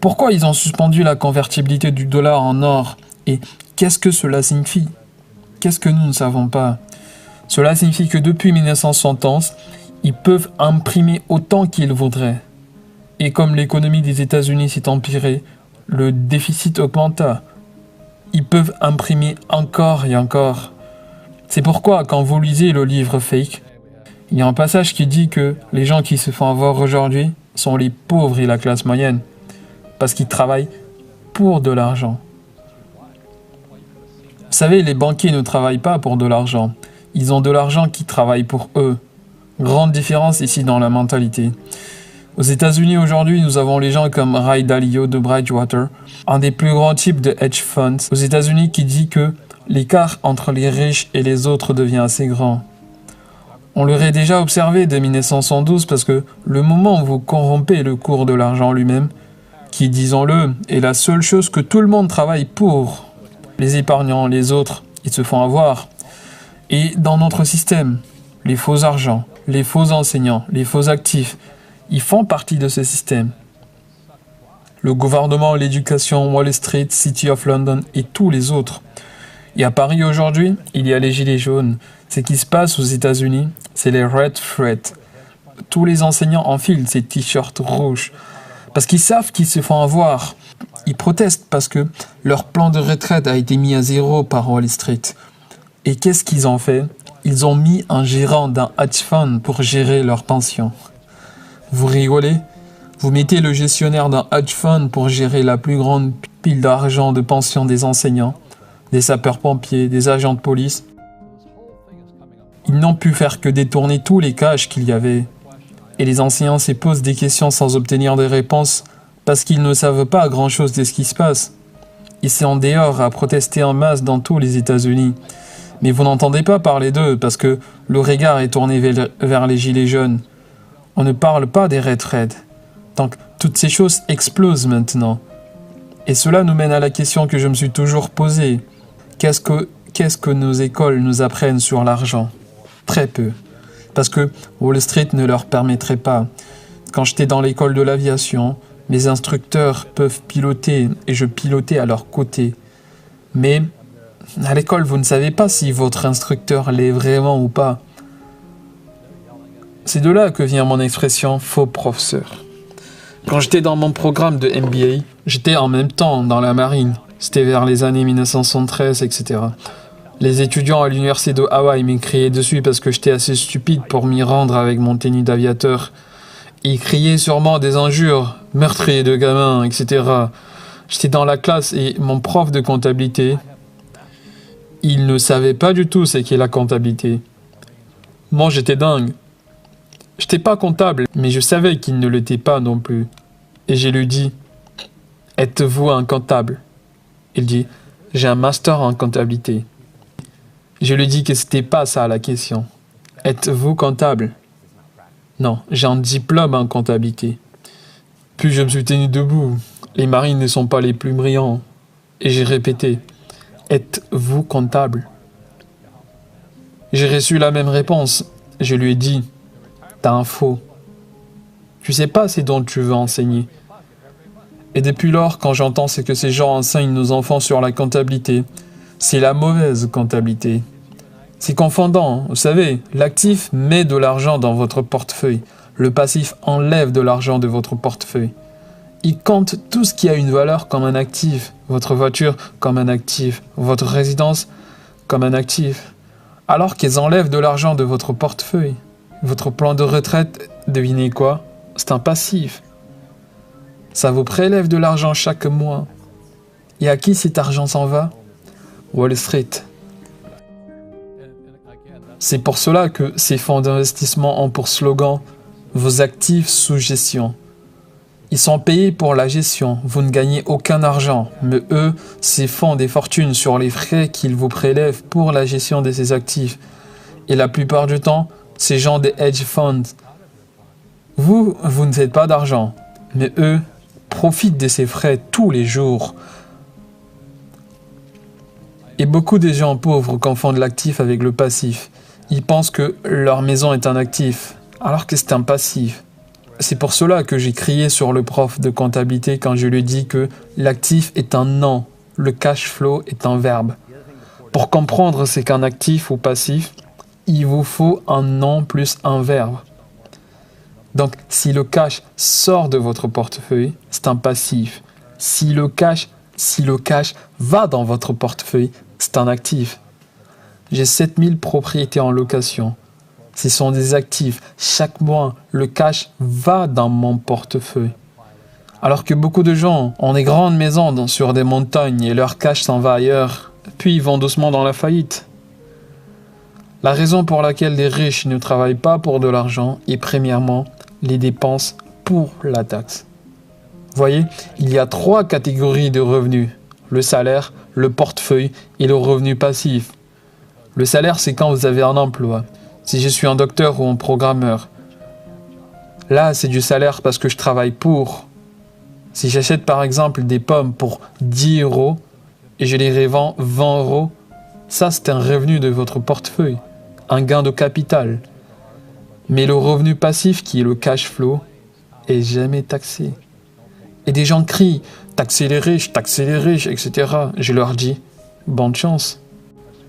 Pourquoi ils ont suspendu la convertibilité du dollar en or? Et qu'est-ce que cela signifie? Qu'est-ce que nous ne savons pas? Cela signifie que depuis 1971, ils peuvent imprimer autant qu'ils voudraient. Et comme l'économie des États-Unis s'est empirée, le déficit augmenta. Ils peuvent imprimer encore et encore. C'est pourquoi, quand vous lisez le livre Fake, il y a un passage qui dit que les gens qui se font avoir aujourd'hui sont les pauvres et la classe moyenne, parce qu'ils travaillent pour de l'argent. Vous savez, les banquiers ne travaillent pas pour de l'argent. Ils ont de l'argent qui travaille pour eux. Grande différence ici dans la mentalité. Aux États-Unis aujourd'hui, nous avons les gens comme Ray Dalio de Bridgewater, un des plus grands types de hedge funds aux États-Unis, qui dit que l'écart entre les riches et les autres devient assez grand. On l'aurait déjà observé dès 1972 parce que le moment où vous corrompez le cours de l'argent lui-même, qui, disons-le, est la seule chose que tout le monde travaille pour, les épargnants, les autres, ils se font avoir. Et dans notre système, les faux argents, les faux enseignants, les faux actifs, ils font partie de ce système. Le gouvernement, l'éducation, Wall Street, City of London et tous les autres. Et à Paris aujourd'hui, il y a les gilets jaunes. Ce qui se passe aux États-Unis, c'est les Red Threads. Tous les enseignants enfilent ces t-shirts rouges parce qu'ils savent qu'ils se font avoir. Ils protestent parce que leur plan de retraite a été mis à zéro par Wall Street. Et qu'est-ce qu'ils ont fait? Ils ont mis un gérant d'un hedge fund pour gérer leur pension. Vous rigolez? Vous mettez le gestionnaire d'un hedge fund pour gérer la plus grande pile d'argent de pension des enseignants, des sapeurs-pompiers, des agents de police. Ils n'ont pu faire que détourner tous les cash qu'il y avait. Et les enseignants se posent des questions sans obtenir des réponses parce qu'ils ne savent pas grand-chose de ce qui se passe. Ils sont dehors à protester en masse dans tous les États-Unis. Mais vous n'entendez pas parler d'eux parce que le regard est tourné vers les gilets jaunes. On ne parle pas des Red Threads. Donc, toutes ces choses explosent maintenant. Et cela nous mène à la question que je me suis toujours posée. Qu'est-ce que nos écoles nous apprennent sur l'argent? Très peu. Parce que Wall Street ne leur permettrait pas. Quand j'étais dans l'école de l'aviation, mes instructeurs peuvent piloter et je pilotais à leur côté. Mais à l'école, vous ne savez pas si votre instructeur l'est vraiment ou pas. C'est de là que vient mon expression « faux professeur ». Quand j'étais dans mon programme de MBA, j'étais en même temps dans la marine. C'était vers les années 1973, etc. Les étudiants à l'université de Hawaï m'ont crié dessus parce que j'étais assez stupide pour m'y rendre avec mon tenue d'aviateur. Ils criaient sûrement des injures, meurtriers de gamins, etc. J'étais dans la classe et mon prof de comptabilité, il ne savait pas du tout ce qu'est la comptabilité. Moi, j'étais dingue. J'étais pas comptable, mais je savais qu'il ne l'était pas non plus. Et je lui dis, « Êtes-vous un comptable ?» Il dit, « J'ai un master en comptabilité. » Je lui dis que c'était pas ça la question. « Êtes-vous comptable ?» Non, j'ai un diplôme en comptabilité. Puis je me suis tenu debout. Les marines ne sont pas les plus brillants. Et j'ai répété, « Êtes-vous comptable ?» J'ai reçu la même réponse. Je lui ai dit, « T'as un faux. Tu sais pas ce dont tu veux enseigner. » Et depuis lors, quand j'entends ce que ces gens enseignent nos enfants sur la comptabilité, c'est la mauvaise comptabilité. C'est confondant, vous savez, l'actif met de l'argent dans votre portefeuille, le passif enlève de l'argent de votre portefeuille. Il compte tout ce qui a une valeur comme un actif, votre voiture comme un actif, votre résidence comme un actif, alors qu'ils enlèvent de l'argent de votre portefeuille. Votre plan de retraite, devinez quoi? C'est un passif. Ça vous prélève de l'argent chaque mois. Et à qui cet argent s'en va? Wall Street. C'est pour cela que ces fonds d'investissement ont pour slogan « Vos actifs sous gestion ». Ils sont payés pour la gestion, vous ne gagnez aucun argent, mais eux, ces fonds des fortunes sur les frais qu'ils vous prélèvent pour la gestion de ces actifs. Et la plupart du temps, ces gens des hedge funds. Vous ne faites pas d'argent, mais eux profitent de ces frais tous les jours. Et beaucoup de gens pauvres confondent l'actif avec le passif. Ils pensent que leur maison est un actif, alors que c'est un passif. C'est pour cela que j'ai crié sur le prof de comptabilité quand je lui ai dit que l'actif est un nom, le cash flow est un verbe. Pour comprendre c'est qu'un actif ou passif, il vous faut un nom plus un verbe. Donc, si le cash sort de votre portefeuille, c'est un passif. Si le cash va dans votre portefeuille, c'est un actif. J'ai 7000 propriétés en location. Ce sont des actifs. Chaque mois, le cash va dans mon portefeuille. Alors que beaucoup de gens ont des grandes maisons sur des montagnes et leur cash s'en va ailleurs, puis ils vont doucement dans la faillite. La raison pour laquelle les riches ne travaillent pas pour de l'argent est premièrement les dépenses pour la taxe. Voyez, il y a 3 catégories de revenus. Le salaire, le portefeuille et le revenu passif. Le salaire, c'est quand vous avez un emploi. Si je suis un docteur ou un programmeur. Là, c'est du salaire parce que je travaille pour. Si j'achète par exemple des pommes pour 10 € et je les revends 20 €, ça c'est un revenu de votre portefeuille, un gain de capital. Mais le revenu passif, qui est le cash flow, est jamais taxé. Et des gens crient « taxez les riches, etc. » Je leur dis « bonne chance ».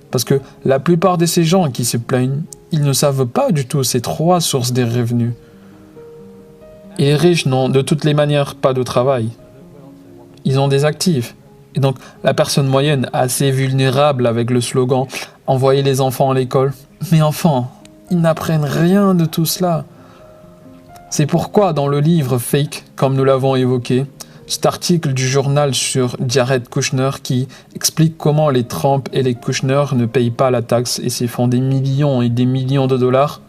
Parce que la plupart de ces gens qui se plaignent, ils ne savent pas du tout ces 3 sources des revenus. Et les riches n'ont de toutes les manières pas de travail. Ils ont des actifs. Et donc la personne moyenne, assez vulnérable avec le slogan « envoyez les enfants à l'école ». Mais enfants, ils n'apprennent rien de tout cela. C'est pourquoi dans le livre Fake, comme nous l'avons évoqué, cet article du journal sur Jared Kushner qui explique comment les Trump et les Kushner ne payent pas la taxe et se font des millions et des millions de dollars.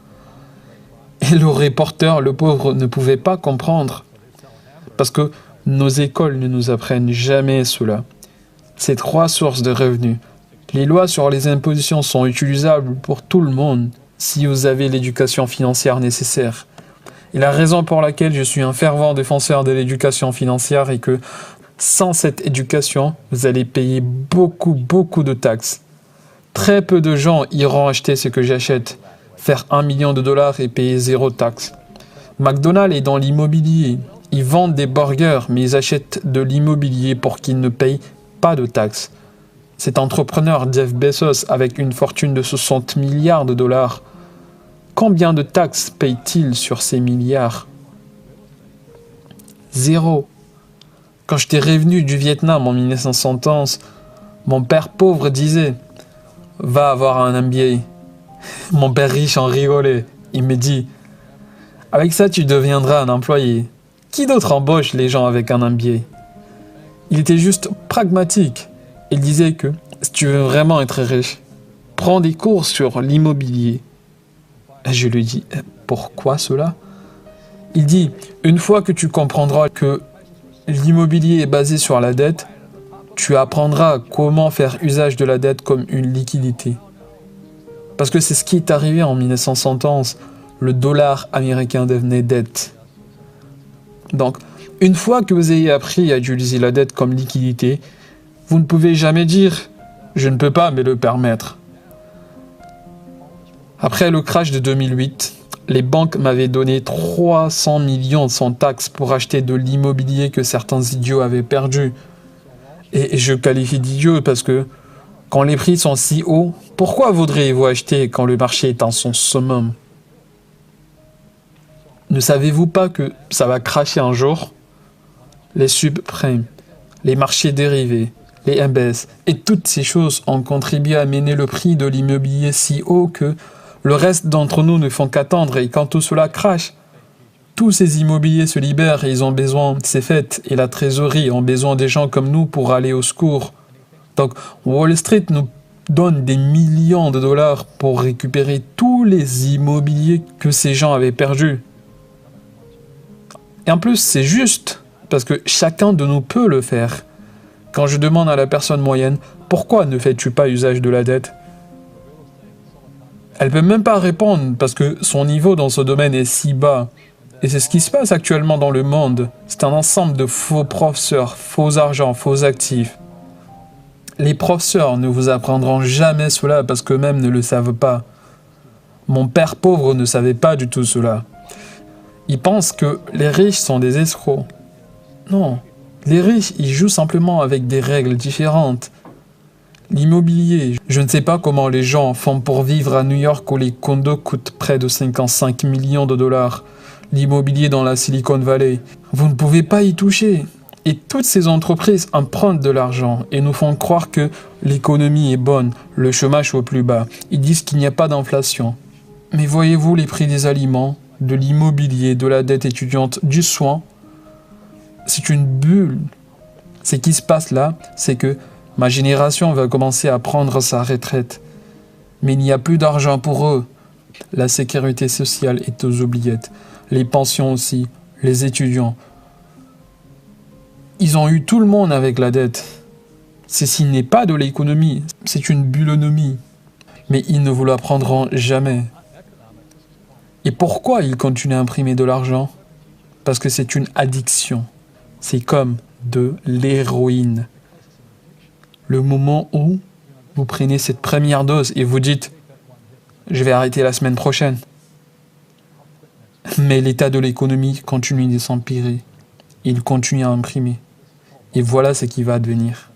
Et le reporter, le pauvre, ne pouvait pas comprendre. Parce que nos écoles ne nous apprennent jamais cela. Ces 3 sources de revenus. Les lois sur les impositions sont utilisables pour tout le monde si vous avez l'éducation financière nécessaire. Et la raison pour laquelle je suis un fervent défenseur de l'éducation financière est que sans cette éducation, vous allez payer beaucoup de taxes. Très peu de gens iront acheter ce que j'achète, faire 1 million de dollars et payer 0 taxes. McDonald's est dans l'immobilier. Ils vendent des burgers, mais ils achètent de l'immobilier pour qu'ils ne payent pas de taxes. Cet entrepreneur Jeff Bezos, avec une fortune de 60 milliards de dollars, combien de taxes paye-t-il sur ces milliards? 0. Quand j'étais revenu du Vietnam en 1911, mon père pauvre disait « Va avoir un MBA ». Mon père riche en rigolait. Il me dit « Avec ça, tu deviendras un employé. Qui d'autre embauche les gens avec un MBA ?» Il était juste pragmatique. Il disait que si tu veux vraiment être riche, prends des cours sur l'immobilier. Je lui dis, pourquoi cela? Il dit, une fois que tu comprendras que l'immobilier est basé sur la dette, tu apprendras comment faire usage de la dette comme une liquidité. Parce que c'est ce qui est arrivé en 1911, le dollar américain devenait dette. Donc, une fois que vous ayez appris à utiliser la dette comme liquidité, vous ne pouvez jamais dire « je ne peux pas me le permettre ». Après le crash de 2008, les banques m'avaient donné 300 millions sans taxes pour acheter de l'immobilier que certains idiots avaient perdu. Et je qualifie d'idiot parce que quand les prix sont si hauts, pourquoi voudriez-vous acheter quand le marché est en son summum? Ne savez-vous pas que ça va crasher un jour? Les subprimes, les marchés dérivés, les MBS et toutes ces choses ont contribué à mener le prix de l'immobilier si haut que le reste d'entre nous ne font qu'attendre et quand tout cela crache, tous ces immobiliers se libèrent et ils ont besoin, c'est fait, et la trésorerie ont besoin des gens comme nous pour aller au secours. Donc Wall Street nous donne des millions de dollars pour récupérer tous les immobiliers que ces gens avaient perdus. Et en plus, c'est juste, parce que chacun de nous peut le faire. Quand je demande à la personne moyenne, pourquoi ne fais-tu pas usage de la dette? Elle ne peut même pas répondre parce que son niveau dans ce domaine est si bas. Et c'est ce qui se passe actuellement dans le monde. C'est un ensemble de faux professeurs, faux argent, faux actifs. Les professeurs ne vous apprendront jamais cela parce qu'eux-mêmes ne le savent pas. Mon père pauvre ne savait pas du tout cela. Ils pensent que les riches sont des escrocs. Non, les riches, ils jouent simplement avec des règles différentes. L'immobilier, je ne sais pas comment les gens font pour vivre à New York où les condos coûtent près de 55 millions de dollars. L'immobilier dans la Silicon Valley, vous ne pouvez pas y toucher. Et toutes ces entreprises empruntent de l'argent et nous font croire que l'économie est bonne, le chômage au plus bas. Ils disent qu'il n'y a pas d'inflation. Mais voyez-vous les prix des aliments, de l'immobilier, de la dette étudiante, du soin? C'est une bulle. Ce qui se passe là, c'est que ma génération va commencer à prendre sa retraite. Mais il n'y a plus d'argent pour eux. La sécurité sociale est aux oubliettes. Les pensions aussi, les étudiants. Ils ont eu tout le monde avec la dette. Ceci n'est pas de l'économie, c'est une bullonomie. Mais ils ne vous l'apprendront jamais. Et pourquoi ils continuent à imprimer de l'argent? Parce que c'est une addiction. C'est comme de l'héroïne. Le moment où vous prenez cette première dose et vous dites « je vais arrêter la semaine prochaine ». Mais l'état de l'économie continue de s'empirer. Il continue à imprimer. Et voilà ce qui va advenir.